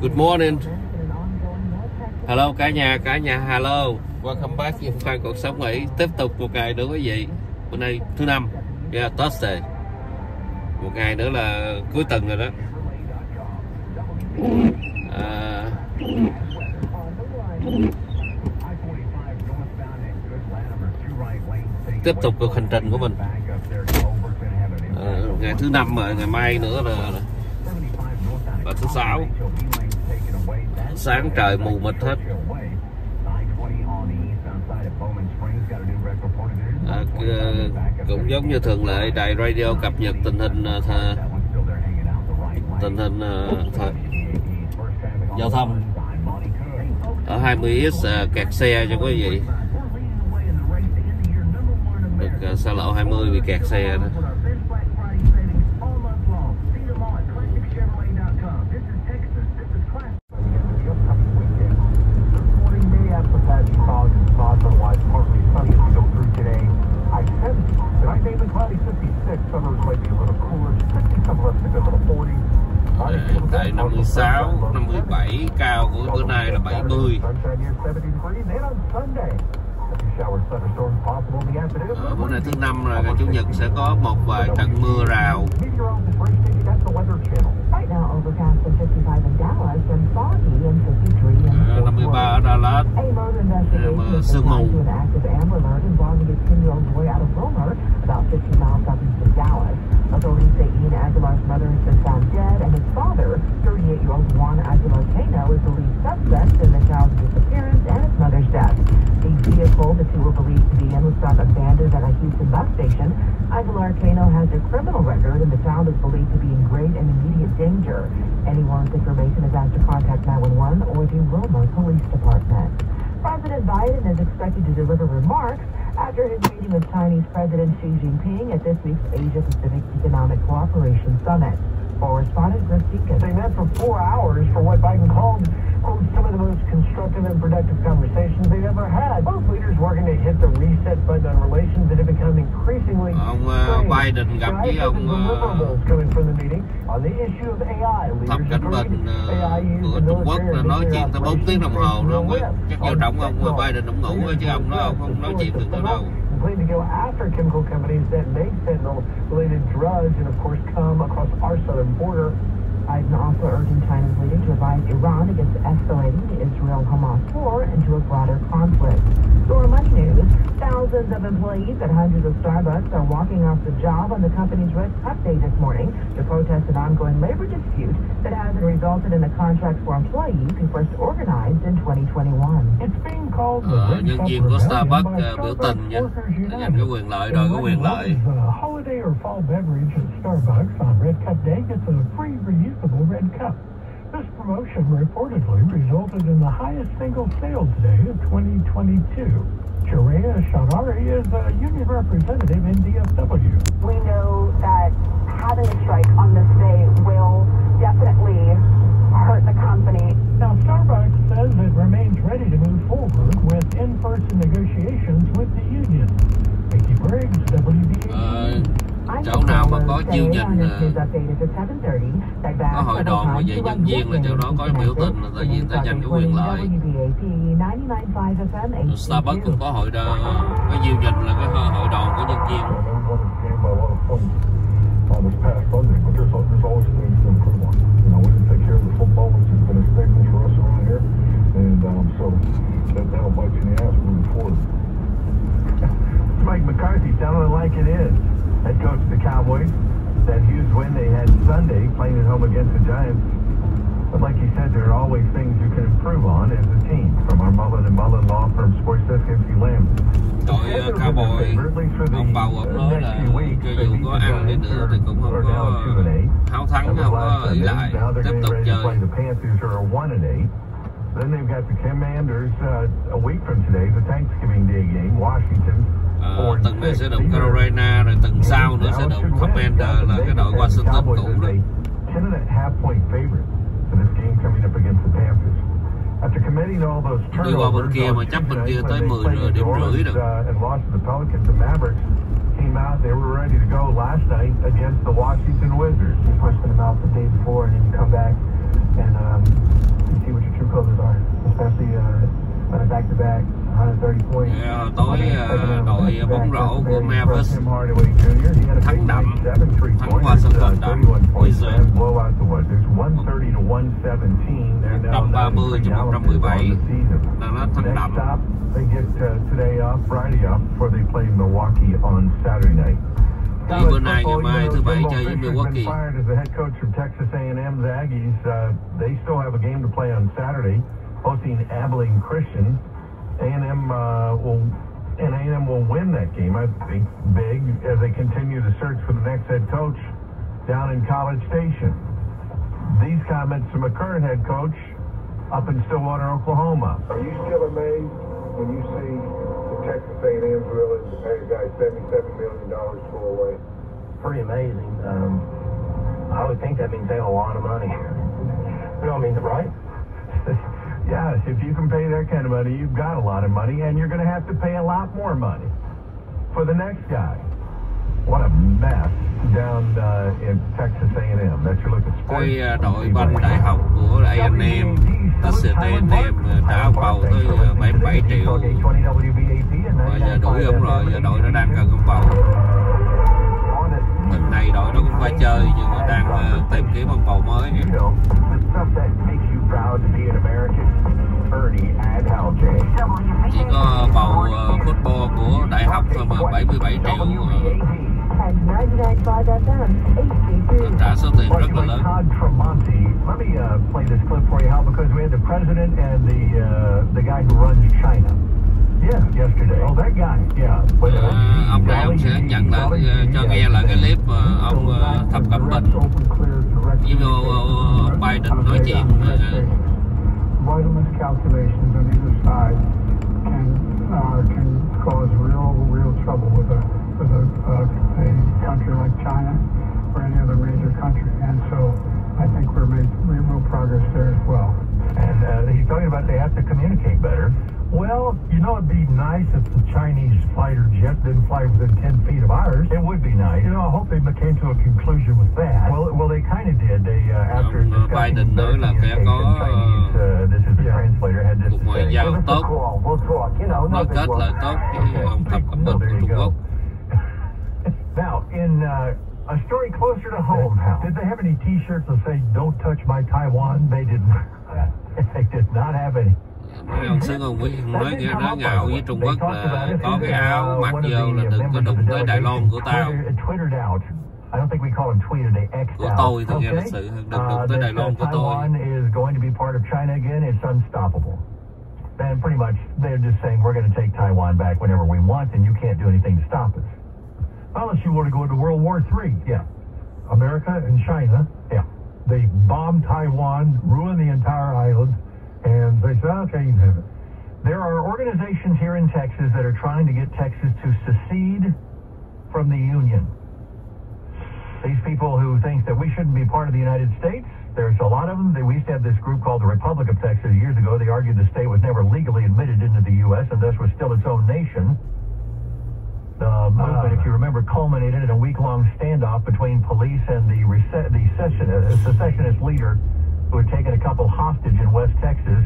Good morning. Hello cả nhà hello. Welcome back với Phan Cuộc Sống Mỹ. Tiếp tục một ngày nữa quý vị. Bữa nay thứ năm, Thursday. Một ngày nữa là cuối tuần rồi đó. Tiếp tục cuộc hành trình của mình. Ngày thứ năm rồi, ngày mai nữa là thứ sáu. Sáng trời mù mịt hết. Cũng giống như thường lệ, đài radio cập nhật tình hình giao thông ở 20X kẹt xe cho quý vị. Được xa lộ 20 bị kẹt xe đó. Tại 56, 57, cao của bữa nay là 70. Bữa nay thứ năm rồi, ngày Chủ nhật sẽ có một vài trận mưa rào. 53 ở Dallas, sương mù. Authorities say Ian Aguilar's mother has been found dead, and his father, 38-year-old Juan Aguilar Cano, is the lead suspect in the child's disappearance and his mother's death. The vehicle the two were believed to be in was found abandoned at a Houston bus station. Aguilar Cano has a criminal record, and the child is believed to be in great and immediate danger. Anyone with information is asked to contact 911 or the Roma Police Department. President Biden is expected to deliver remarks after his meeting with Chinese President Xi Jinping at this week's Asia-Pacific Economic Cooperation Summit. Correspondent Chris Deacon. They met for 4 hours for what Biden called, quote, some of the most constructive and productive conversations they've ever had. Both leaders working to hit the reset button on relations that have become increasingly ông Biden gặp với ông Tập Cảnh Bình của Trung Quốc là nói chuyện tới 4 tiếng đồng hồ đó. Chắc vô trọng ông Biden ông ngủ chứ ông đó không nói chuyện được tới đâu. Plan to go after chemical companies that make fentanyl-related drugs and, of course, come across our southern border. Biden also urging China's leader to advise Iran against escalating the Israel-Hamas war into a broader conflict. For Money News, thousands of employees at hundreds of Starbucks are walking off the job on the company's Red Cup Day this morning to protest an ongoing labor dispute that hasn't resulted in a contract for employees who first organized in 2021. It's being called the Red nhân viên của Starbucks biểu tình nha, giành cái quyền lợi, đòi cái quyền lợi. Holiday or fall beverage at Starbucks on Red Cup Day gets a free reusable Red Cup. This promotion reportedly resulted in the highest single sales day of 2022. Sharia Shadari is a union representative in DFW. We know that having a strike on this day will definitely hurt the company. Now, Starbucks says it remains ready to move forward with in-person negotiations with the union. Mickey Briggs, WBA. Chỗ nào mà có chiêu nhìn có hội đoàn mà về nhân viên là chỗ đó có biểu tình là tại vì ta giành cái quyền lợi. Starbucks cũng có hội đoàn, cái chiêu nhìn là cái hội đoàn của nhân viên. Mike McCarthy telling it like it is. Head coach of the Cowboys. That huge win they had Sunday playing at home against the Giants. But like he said, there are always things you can improve on as a team. From our Mullen & Mullen Law Firm Sports Desk, MC Lamb. Đội Cowboy, ông bầu ông nói là cho dù có ăn đi nữa thì cũng không có háo thắng, không có ỷ lại, tiếp tục chơi. Then they've got the Commanders a week from today, the Thanksgiving Day game, Washington. Tuần này sẽ đụng Carolina, rồi tuần sau nữa sẽ đụng Commander là cái đội Washington cũ đó. 10.5-point favorite for this game coming up against the Panthers. After committing all those turnovers, đi qua bên kia mà chấp bên kia tới 10 điểm rưỡi rồi. And lost to the Pelicans, the Mavericks came out. They were ready to go last night against the Washington Wizards. They pushed them out the day before, and then you come back and tối đội bóng rổ của Mavericks thắng đậm, thắng Washington đậm 130-117, là nó thắng đậm. Thì bữa nay ngày mai thứ bảy chơi với Milwaukee. Hosting Abilene Christian. A&M will win that game, I think, big as they continue to search for the next head coach down in College Station. These comments from a current head coach up in Stillwater, Oklahoma. Are you still amazed when you see the Texas A&M's willing to pay a guy $77 million to go away? Pretty amazing. I would think that means they have a lot of money. You know what I mean, right? Yes, if you can pay that kind of money, you've got a lot of money, and you're going to have to pay a lot more money for the next guy. What a mess down in Texas A&M. That's your look at sports. Cái đội banh đại học của A&M, Texas A&M đã bầu tới 77 triệu. Và giờ đuổi ông rồi, giờ đội nó đang cần ông bầu. Lần này đội nó cũng phải chơi nhưng mà đang tìm kiếm ông bầu mới. Chỉ có bầu football của đại học thôi mà 77 triệu, trả số tiền rất là lớn. Ông này ông sẽ nhận lại cho nghe lại cái clip mà ông Thập Cẩm Bình với Biden nói chuyện. Vitamins calculations on either side can cause real trouble with a country like China or any other major country, and so I think we're making real progress there as well. And he's talking about they have to communicate better. Well, you know, it'd be nice if the Chinese fighter jet didn't fly within 10 feet of ours. It would be nice. You know, I hope they came to a conclusion with that. Well, they kind of did. They after Biden nói là sẽ có this is the translator had this cuộc ngoại giao tốt, nói kết lại tốt với ông Thập Cẩm Bình của Trung Quốc. Now, in a story closer to home, did they have any T-shirts that say "Don't touch my Taiwan"? They didn't. They did not have any. Ông Sứ Ngôn Nguyễn nói nghĩa nói ngạo với Trung Quốc là có cái áo mặc vô là đừng có đụng tới Đài Loan của tao. Của tôi thì nghe lịch sự đừng đụng tới Đài Loan của tôi. And pretty much they're just saying we're going to take Taiwan back whenever we want, and you can't do anything to stop us. Unless you want to go into World War III. Yeah. America and China. Yeah. They bombed Taiwan, ruined the entire island, and they said, okay, you can have it. There are organizations here in Texas that are trying to get Texas to secede from the Union. These people who think that we shouldn't be part of the United States, there's a lot of them. We used to have this group called the Republic of Texas years ago. They argued the state was never legally admitted into the U.S. and thus was still its own nation. The movement, if you remember, culminated in a week-long standoff between police and the secessionist leader who had taken a couple hostage in West Texas.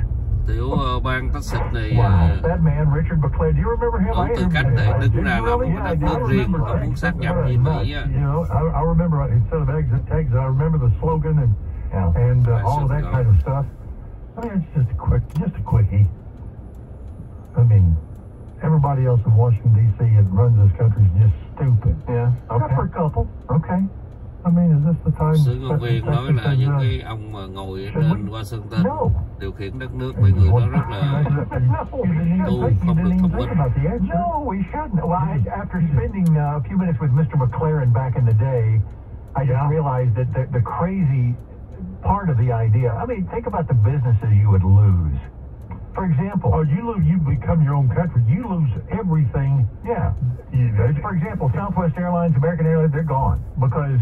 Tiểu bang Texas này that man, Richard McClellan, do you remember him? Ông tư cách để đứng ra làm một đất nước riêng và muốn sát nhập với Mỹ. You know, I remember instead of exit Texas, I remember the slogan and all of that kind of stuff. I mean, it's just a quickie. I mean, everybody else in Washington D.C. that runs this country is just stupid. Yeah, okay. For a couple. Okay. I mean, is this the time? Sứ Ngôn Viên nói là những cái ông mà ngồi trên Washington điều khiển đất nước, mấy người đó rất là tu, không được thông minh. No, we shouldn't. Well, after spending a few minutes with Mr. McLaren back in the day, I just realized that the crazy part of the idea. I mean, think about the businesses you would lose. For example, you become your own country. You lose everything. Yeah. For example, Southwest Airlines, American Airlines, they're gone because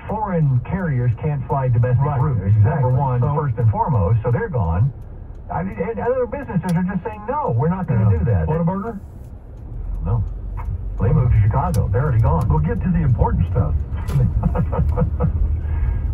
foreign carriers can't fly domestic routes. Exactly. Number one, first and foremost, so they're gone. I mean, and other businesses are just saying, no, we're not going to do that. Whataburger? No. They moved to Chicago. They're already gone. We'll get to the important stuff.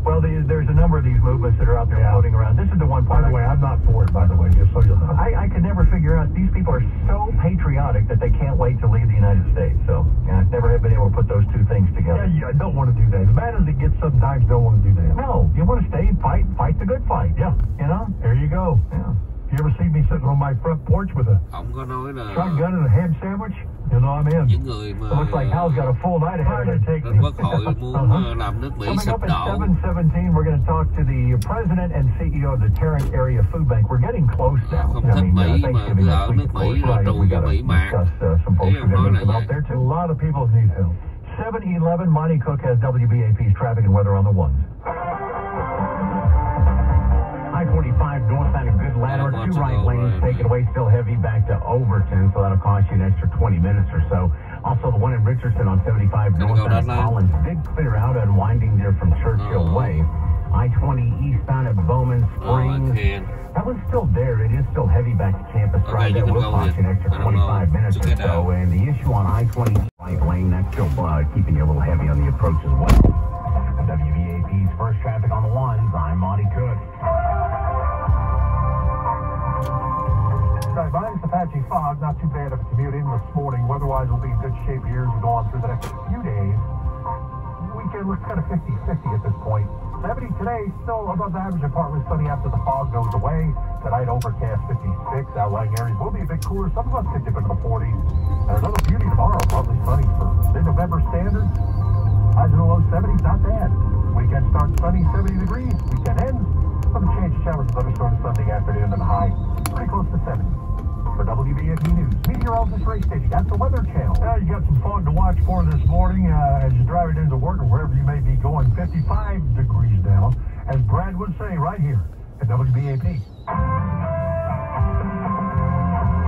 Well, there's a number of these movements that are out there floating around. This is the one part. By the way, I'm not for it, by the way, just so you know. I can never figure out, these people are so patriotic. diplomatic that they can't wait to leave the United States. So, I never have been able to put those two things together. Yeah, I don't want to do that. As bad as it gets sometimes, don't want to do that. No, you want to stay and fight the good fight. Yeah. You know? There you go. Yeah. You ever see me sitting on my front porch with a Ông có nói là shotgun and a ham sandwich? You know I'm in. những người mà It looks like Hal's got a full night ahead of Take bên Quốc hội muốn làm nước Mỹ Coming sụp up at đổ. 7:17, we're going to talk to the president and CEO of the Tarrant Area Food Bank. We're getting close now. Không thích Mỹ mà Thanksgiving cứ ở next week, nước of Mỹ course, rồi right? trù We cho got to Mỹ mạng. discuss some folks Ý who ông are nói going là to come vậy. out there A too. lot of people need help. 7:11, Monty Cook has WBAP's traffic and weather on the ones. I-45 northbound a good ladder, two right lanes taken away, still heavy back to Overton, so that'll cost you an extra 20 minutes or so. Also, the one in Richardson on 75 northbound Collins did clear out, unwinding there from Churchill Way. I-20 eastbound at Bowman Springs. That one's still there. It is still heavy back to Campus Drive. That will cost you an extra 25 minutes or so. And the issue on I-20 right lane, that's still keeping you a little heavy on the approach as well. WBAP's first traffic on the ones. I'm Monty Cook. Minus the patchy fog, not too bad of a commute in this morning. Weather-wise, we'll be in good shape here as we go on through the next few days. Weekend looks kind of 50-50 at this point. 70 today, still above average, partly sunny after the fog goes away. Tonight, overcast 56. Outlying areas will be a bit cooler. Some of us could dip into the 40s. And another beauty tomorrow, partly sunny for mid-November standards. Highs in the low 70s, not bad. Weekend starts sunny, 70 degrees. Weekend ends. Some change of showers and thunderstorms Sunday afternoon and the high pretty close to 70. For WBAP News, meteorologist Ray Stitch, that's the Weather Channel. You got some fog to watch for this morning as you drive it into work or wherever you may be going. 55 degrees now, as Brad would say right here at WBAP.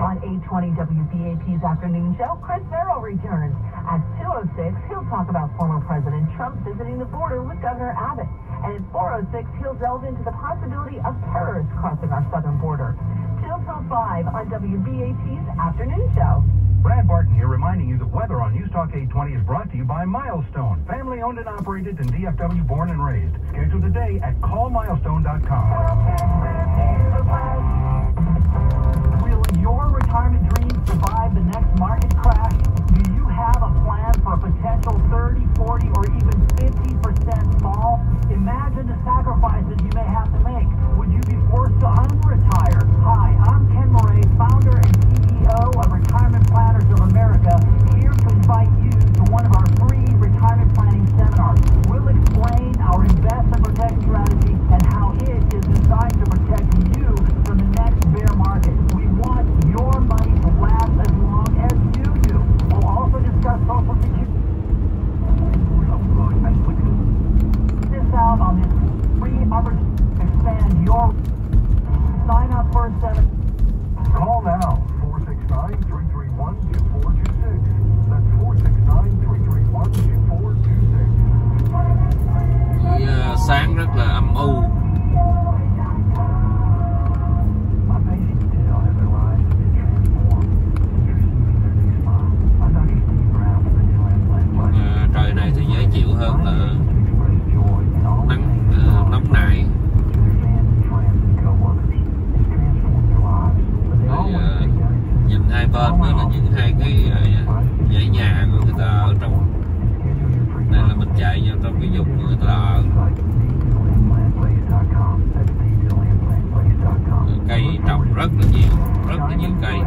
On 8:20 WBAP's afternoon show, Chris Farrell returns. At 2:06, he'll talk about former President Trump visiting the border with Governor Abbott. And at 4:06, he'll delve into the possibility of terrorists crossing our southern border. 2 till 5 on WBAP's afternoon show. Brad Barton here, reminding you that weather on News Talk 820 is brought to you by Milestone, family owned and operated in DFW, born and raised. Schedule today at callmilestone.com. Will your retirement dreams survive the next market crash? Do you have a plan for a potential 30, 40, or even 50% fall? Imagine the sacrifices you may have to make. Would you be forced to unretire? Hi, I'm Ken Murray, founder and CEO of Retirement Planners of America, here to invite you to one of our free retirement planning seminars. We'll explain our invest and protect strategy and how it is designed to protect you from the next bear market. We want your money to last as long as you do. We'll also discuss Social Security. This out on this free opportunity to expand your sign up for a seminar. Call now, 469-331-2426. That's 469-331-2426. Sáng rất là âm u. Trời này thì dễ chịu hơn là nóng nảy. Nhìn hai bên đó là những hai cái dãy nhà của người ta ở trong. Đây là mình chạy vào trong cái vùng người ta ở. Cây trồng rất là nhiều cây.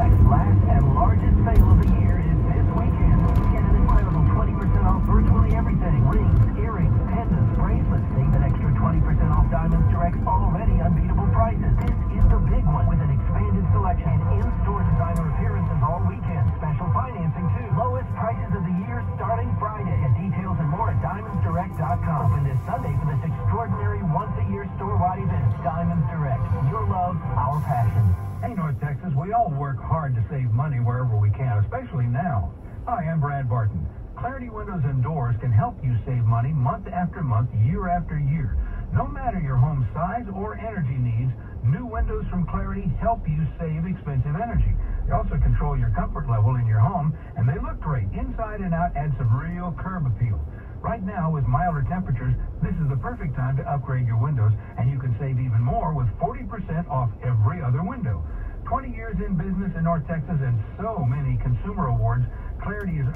Diamonds Direct's already unbeatable prices. This is the big one with an expanded selection and in-store designer appearances all weekend. Special financing too. Lowest prices of the year starting Friday. Get details and more at diamondsdirect.com. Open this Sunday for this extraordinary once-a-year store-wide event. Diamonds Direct. Your love, our passion. Hey, North Texas, we all work hard to save money wherever we can, especially now. Hi, I'm Brad Barton. Clarity Windows and Doors can help you save money month after month, year after year. No matter your home size or energy needs, new windows from Clarity help you save expensive energy. They also control your comfort level in your home, and they look great. Inside and out add some real curb appeal. Right now, with milder temperatures, this is the perfect time to upgrade your windows, and you can save even more with 40% off every other window. 20 years in business in North Texas and so many consumer awards, Clarity is...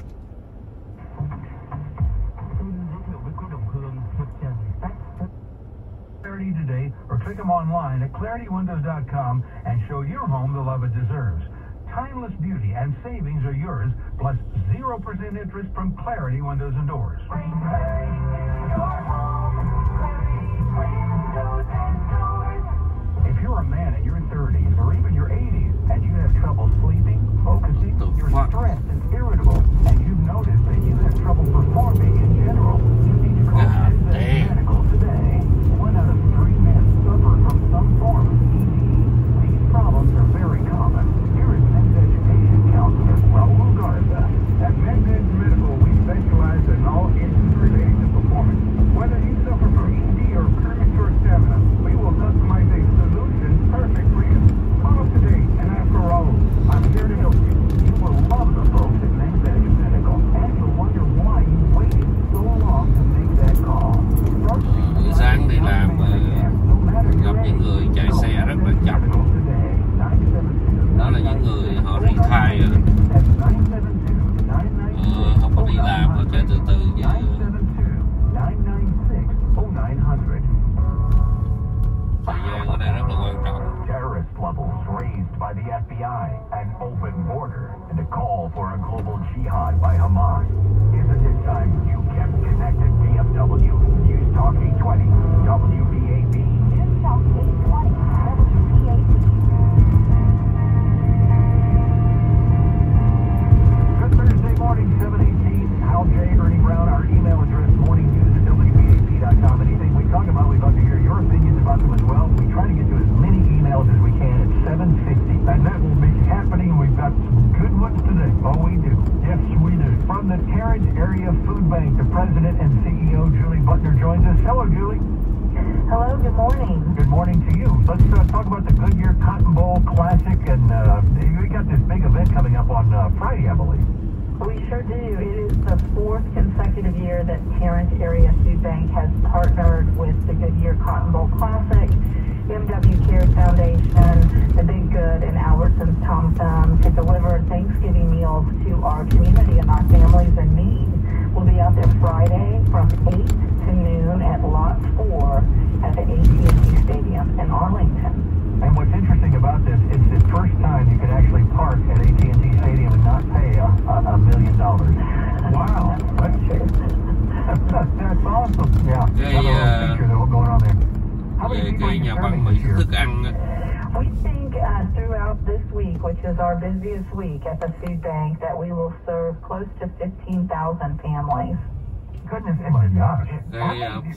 Clarity today, or click them online at ClarityWindows.com and show your home the love it deserves. Timeless beauty and savings are yours, plus 0% interest from Clarity Windows and Doors. If you're a man in your 30s or even your 80s and you have trouble sleeping, focusing, you're stressed and irritable, and you've noticed that you have trouble performing in general, you need to call Medical today. 1 out of 3 men suffer from some form of ED. These problems are very common. Here is Men's Education Counselor Raul Garza. At Men's Medical, we specialize in all issues related to performance. Whether you suffer from ED or premature stamina, we will customize a solution perfect for you. Call us today and ask for Raul. I'm here to help you. You will love the folks at Men's Medical, and you'll wonder why you waited so long to make that call. Buổi sáng đi làm gặp những người chạy xe rất là chậm. Đó là những người họ retire rồi. Không có đi làm, họ chạy từ từ vậy. Thời gian ở đây rất là quan trọng. Terrorist levels raised by the FBI, an open border, and a call for a global jihad by Hamas. Isn't it time you kept connected DFW? Use Talk 820, WBAB. Use Talk 820, WBAB. Good Thursday morning, 7:18. Hal J. Ernie Brown, our email address, morningnews@WBAB.com. Anything we talk about, we'd love to hear your opinions about them as well. We try to get to as many emails as we can at 7:50. And that will be happening. We've got some good ones today. Oh, we do. Yes, we do. From the Tarrant Area Food Bank, the president and CEO, Julie Butner, joins us. Hello, Julie. Hello, good morning. Good morning to you. Let's talk about the Goodyear Cotton Bowl Classic, and we got this big event coming up on Friday, I believe. We sure do. It is the 4th consecutive year that Tarrant Area Food Bank has partnered with the Goodyear Cotton Bowl Classic, MW Cares Foundation, The Big Good, and Albertsons Tom Thumb to deliver Thanksgiving meals to our community and our families in need. We'll be out there Friday from 8 to noon at Lot 4 at the AT&T Stadium in Arlington. And what's interesting about this, it's the first time you can actually park at AT&T Stadium and not pay $1 million. Wow. That's true. That's awesome. Yeah. Picture going on there. How many people nhà băng Mỹ thức ăn. We think throughout this week, which is our busiest week at the food bank, that we will serve close to 15,000 families. Cái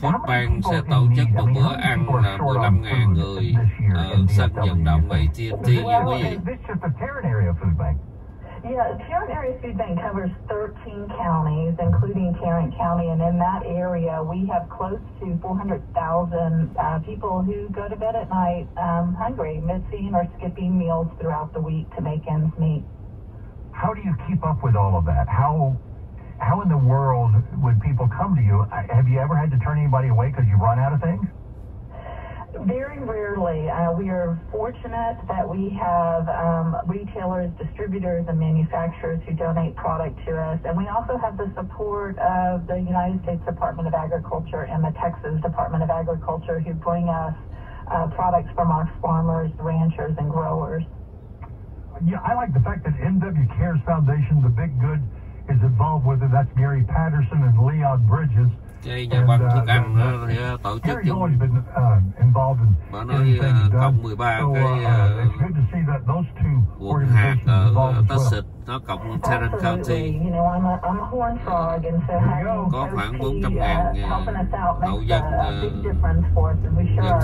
Food Bank sẽ tổ chức một bữa ăn là 15.000 người ở sân vận động AT&T như quý vị. Yeah, Tarrant Area Food Bank covers 13 counties, including Tarrant County, and in that area we have close to 400,000 people who go to bed at night hungry, missing or skipping meals throughout the week to make ends meet. How do you keep up with all of that? How in the world would people come to you? Have you ever had to turn anybody away because you run out of things? Very rarely. We are fortunate that we have retailers, distributors, and manufacturers who donate product to us. And we also have the support of the United States Department of Agriculture and the Texas Department of Agriculture who bring us products from our farmers, ranchers, and growers. Yeah, I like the fact that MW Cares Foundation, The Big Good, is involved with it. That's Gary Patterson and Leon Bridges. Cái nhà băng thức ăn đó thì tổ chức chung. Mà nói cộng 13 cái quận hạt ở Texas, nó cộng Tarrant County. Có khoảng 400.000 hậu dân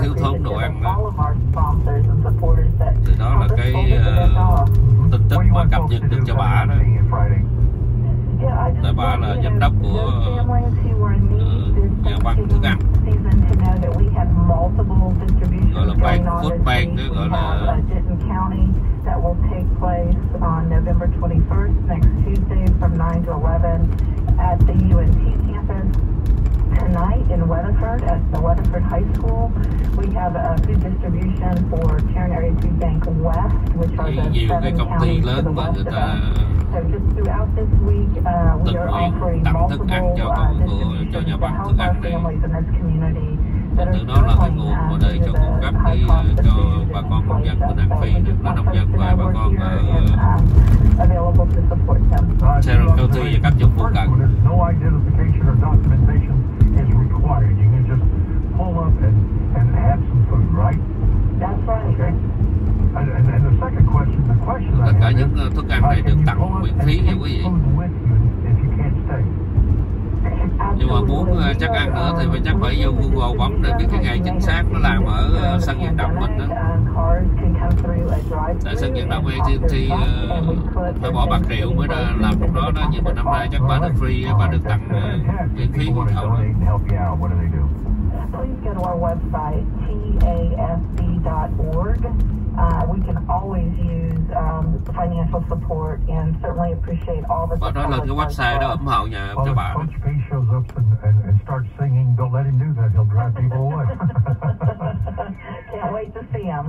thiếu thốn đồ ăn đó. Thì đó là cái tin tức mà cập nhật được cho bà đó. Tại bà là giám đốc của nhà băng thức ăn, gọi là bank, Food Bank đó, gọi là that will take place on November 21st, next Tuesday from 9 to 11 at the UNT campus. Tonight in Weatherford at the Weatherford High School. We have a food distribution for Tarrant Area Food Bank West, which are the 7 counties to the west of us. So just throughout this week, we are offering multiple distributions to help our families in this community that are struggling due to the high cost of food and inflation. So we just want folks to know we're here and available to support them. Tarrant County và các vùng phụ cận. No identification or documentation is required. You can just pull up and have some food, right? That's right. Okay. And the second question, Tất cả những thức ăn này được tặng miễn phí nha quý vị. Nhưng mà muốn chắc ăn nữa thì phải chắc phải vô Google bấm để biết cái ngày chính xác nó làm ở sân vận động mình đó. Tại sân vận động AT&T phải bỏ bạc triệu mới làm lúc đó đó, nhưng mà năm nay chắc bà được free, bà được tặng miễn phí của cậu đó. Please go to our website, tasb.org. We can always use financial support and certainly appreciate all the support. Đó là cái website đó ủng hộ nhà cho bà. Coach P shows up and starts singing. Don't let him do that. He'll drive people away. Can't wait to see him.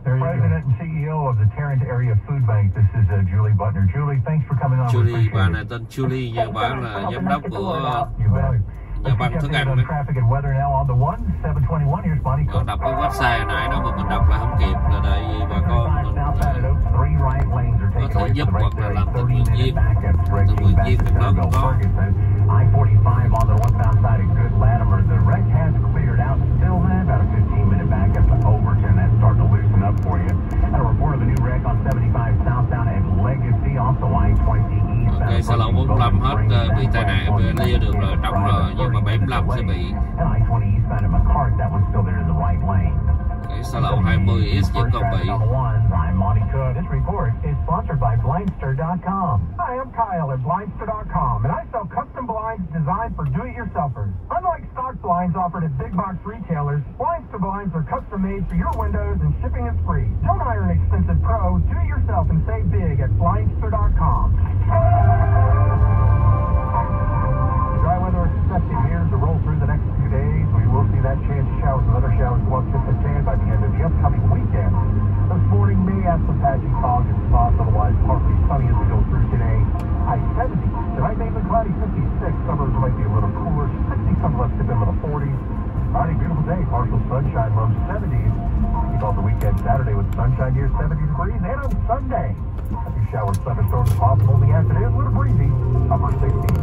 President and CEO of the Tarrant Area Food Bank. This is Julie Butner. Julie, thanks for coming on. Julie, bà này tên Julie nha, bà là giám đốc của nhà băng thức ăn đó. Còn đọc cái website hồi nãy đó mà mình đọc là không kịp, là tại vì bà con mình có thể giúp hoặc là làm tình nguyện viên việc đó cũng có. I-45 on the northbound side of Good Latimer. The wreck has cleared out. Still then, about a 15-minute backup to Overton. That's starting to loosen up for you. And a report of a new wreck on 75 southbound at Legacy, also I-20 eastbound. Okay, xa lộ 45 hết bị tai nạn, lia đường rồi trống rồi, nhưng mà 75 sẽ bị. And I-20 eastbound at McCart, that was still there in the right lane. Okay, xa lộ 20 East vẫn còn bị. I'm Monty Cook. This report is sponsored by Blindster.com. Hi, I'm Kyle at Blindster.com, and I sell custom blinds designed for do-it-yourselfers. Unlike stock blinds offered at big box retailers, Blindster blinds are custom made for your windows and shipping is free. Don't hire an expensive pro. Do it yourself and save big at Blindster.com. Dry weather expected here to roll through the next few days. We will see that chance of showers and other showers go up just a tad by the end of the upcoming weekend. This morning may have some patchy fog and spots, otherwise partly sunny as we go through today. I-70, tonight mainly cloudy, 56. Suburbs might be a little cooler, 60 some left dip into the 40s. Friday, beautiful day, partial sunshine, low 70s. Keep off the weekend Saturday with sunshine near 70 degrees, and on Sunday, a few showers, thunderstorms possible in the afternoon, a little breezy, upper 60s.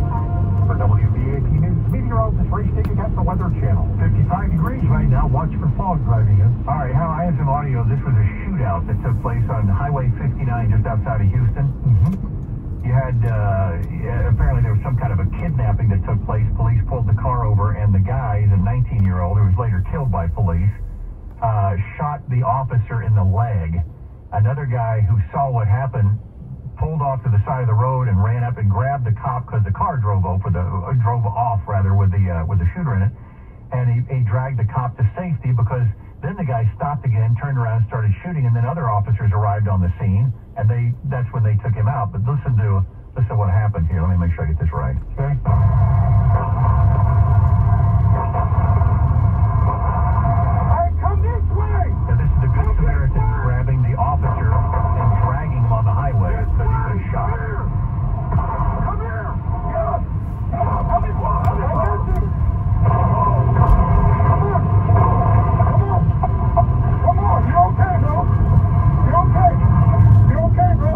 For WBAP News meteorologist Ray Stickett at the Weather Channel. 55 degrees right now. Watch for fog driving in. All right, Hal, I have some audio. This was a shootout that took place on Highway 59 just outside of Houston. You had, apparently there was some kind of a kidnapping that took place. Police pulled the car over, and the guy, the 19-year-old, who was later killed by police, shot the officer in the leg. Another guy who saw what happened pulled off to the side of the road and ran up and grabbed the cop because the car drove off with the shooter in it, and he dragged the cop to safety because then the guy stopped again, turned around, and started shooting, and then other officers arrived on the scene, and that's when they took him out. But listen to what happened here. Let me make sure I get this right. Okay. Come this way. And this is the Good Samaritan grabbing the officer and dragging him on the highway because he's been shot. Come here! Yeah! Come here! Come on! You okay, bro? You okay? You okay, bro?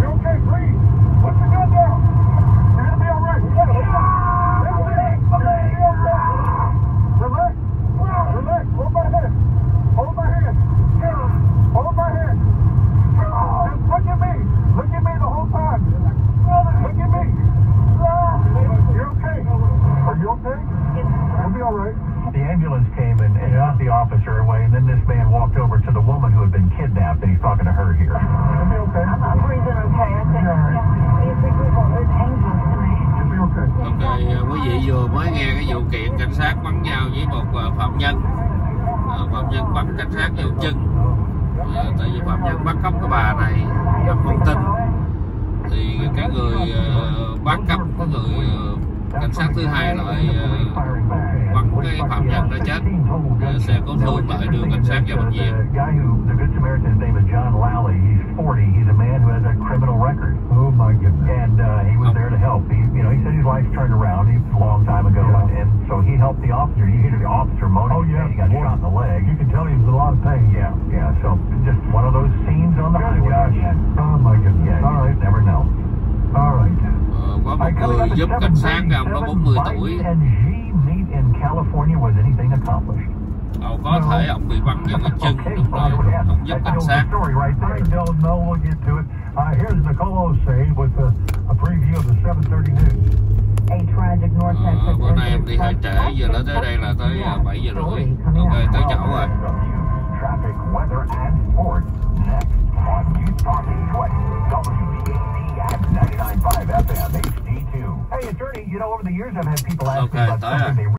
You okay? Breathe. Put your gun down. You're gonna be all right. Relax. Relax. Hold my hand. Hold my hand. Hold my hand. Just look at me. Look at me the whole time. Look at me. You're okay. Are you okay? You'll be all right. The ambulance came and got the officer away, and then this man walked over to the woman who had been kidnapped, and he's talking to her here. You'll be okay. I'm breathing okay. I think these people are angels to me. You'll be okay. Ok, quý vị vừa mới nghe cái vụ kiện cảnh sát bắn nhau với một phạm nhân. Phạm nhân bắn cảnh sát vào chân. Tại vì phạm nhân bắt cóc cái bà này làm con tin, thì cái người bắt cóc cái người cảnh sát thứ hai lại bắn thấy phạm nhân đã chết, xe cứu thương lại đưa cảnh sát vào bệnh viện. The guy who, the Good Samaritan's name is John Lally. He's 40. He's a man who has a criminal record. Oh my goodness. And he was there to help. He said his life's turned around. It was a long time ago, and so he helped the officer. You hear the officer moaning. Oh yeah, he got shot in the leg. You can tell he was in a lot of pain. Yeah. So just one of those scenes on the highway. Oh my goodness. Yeah, all you right. just never know. All right. Có một người giúp cảnh sát, cái ông đó 40 tuổi. And G meet in California, was anything accomplished? Có thể ông bị băng vào cái chân lúc đó, ông giúp cảnh sát. I don't know. We'll get to it. Here's Nicole Osei with a preview of the 7:30 news. A tragic North Texas Bữa nay em đi hơi trễ, giờ nó tới đây là tới 7 giờ rưỡi. Ok, tới chỗ rồi. Traffic, weather, and sports next on Youth Talking 20, WBAZ at 99.5 FM HD2. Hey, attorney, over the years I've had people ask me about something they